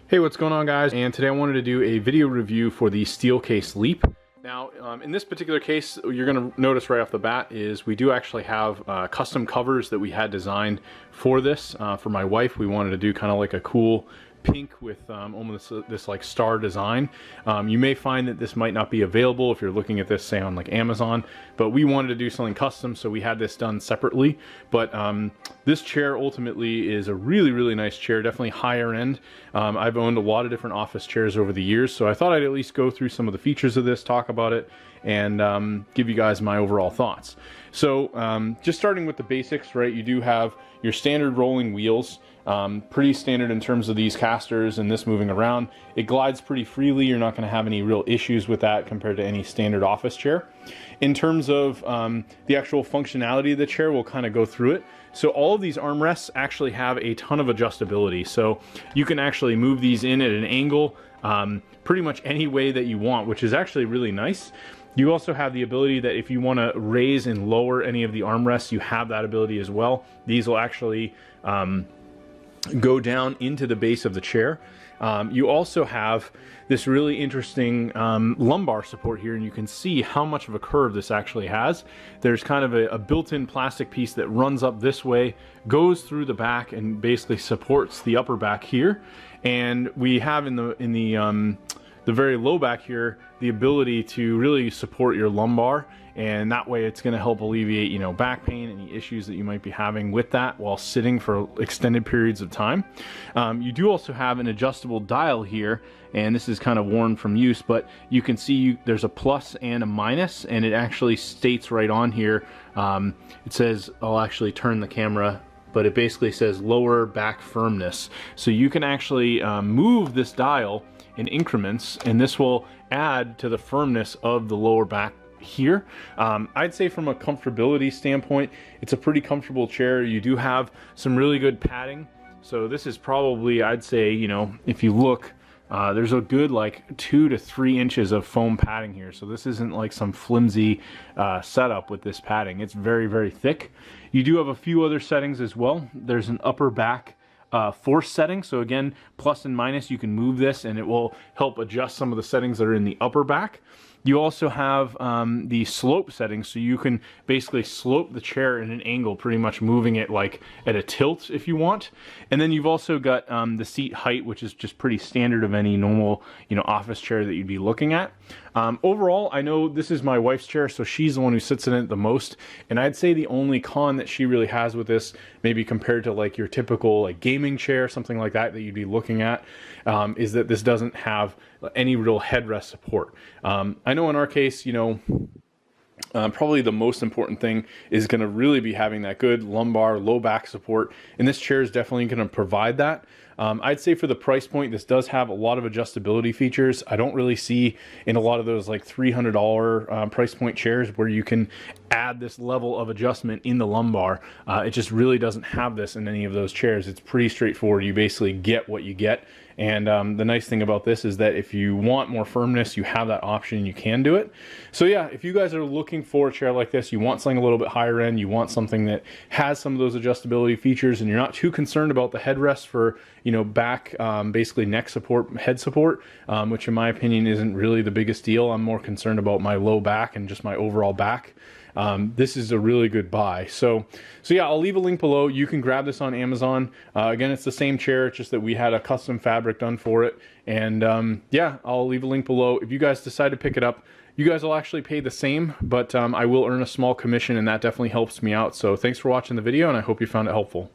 Hey, what's going on, guys? And today I wanted to do a video review for the Steelcase Leap. Now, in this particular case, you're going to notice right off the bat is we do actually have custom covers that we had designed for this. For my wife, we wanted to do kind of like a cool pink with almost this like star design. You may find that this might not be available if you're looking at this, say, on like Amazon, but we wanted to do something custom, so we had this done separately. But this chair ultimately is a really nice chair, definitely higher end. I've owned a lot of different office chairs over the years, so I thought I'd at least go through some of the features of this, talk about it, and give you guys my overall thoughts. So just starting with the basics, right? You do have your standard rolling wheels. Pretty standard in terms of these casters and this moving around. It glides pretty freely. You're not going to have any real issues with that compared to any standard office chair. In terms of the actual functionality of the chair, we'll kind of go through it. So all of these armrests actually have a ton of adjustability. So you can actually move these in at an angle pretty much any way that you want, which is actually really nice. You also have the ability that if you want to raise and lower any of the armrests, you have that ability as well. These will actually go down into the base of the chair. You also have this really interesting lumbar support here, and you can see how much of a curve this actually has. There's kind of a built-in plastic piece that runs up this way, goes through the back, and basically supports the upper back here. And we have in the very low back here the ability to really support your lumbar, and that way it's going to help alleviate, you know, back pain, any issues that you might be having with that while sitting for extended periods of time. You do also have an adjustable dial here, and this is kind of worn from use, but you can see there's a plus and a minus, and it actually states right on here, it says, I'll actually turn the camera, but it basically says lower back firmness. So you can actually move this dial in increments, and this will add to the firmness of the lower back here. I'd say from a comfortability standpoint, it's a pretty comfortable chair. You do have some really good padding. So this is probably, I'd say, you know, if you look, there's a good like 2 to 3 inches of foam padding here. So this isn't like some flimsy setup with this padding. It's very thick. You do have a few other settings as well. There's an upper back force setting. So again, plus and minus, you can move this and it will help adjust some of the settings that are in the upper back. You also have the slope settings, so you can basically slope the chair in an angle, pretty much moving it like at a tilt if you want. And then you've also got the seat height, which is just pretty standard of any normal, you know, office chair that you'd be looking at. Overall, I know this is my wife's chair, so she's the one who sits in it the most. And I'd say the only con that she really has with this, maybe compared to like your typical like gaming chair, something like that you'd be looking at, is that this doesn't have any real headrest support. I know in our case, you know, probably the most important thing is going to really be having that good lumbar, low back support, and this chair is definitely going to provide that. I'd say for the price point, this does have a lot of adjustability features. I don't really see in a lot of those like $300 price point chairs where you can add this level of adjustment in the lumbar. It just really doesn't have this in any of those chairs. It's pretty straightforward. You basically get what you get. And the nice thing about this is that if you want more firmness, you have that option, you can do it. So yeah, if you guys are looking for a chair like this, you want something a little bit higher end, you want something that has some of those adjustability features, and you're not too concerned about the headrest for, you know, back, basically neck support, head support, which in my opinion isn't really the biggest deal. I'm more concerned about my low back and just my overall back. This is a really good buy. So yeah, I'll leave a link below. You can grab this on Amazon. Again, it's the same chair, it's just that we had a custom fabric done for it. And yeah, I'll leave a link below. If you guys decide to pick it up, you guys will actually pay the same, but I will earn a small commission, and that definitely helps me out. So thanks for watching the video, and I hope you found it helpful.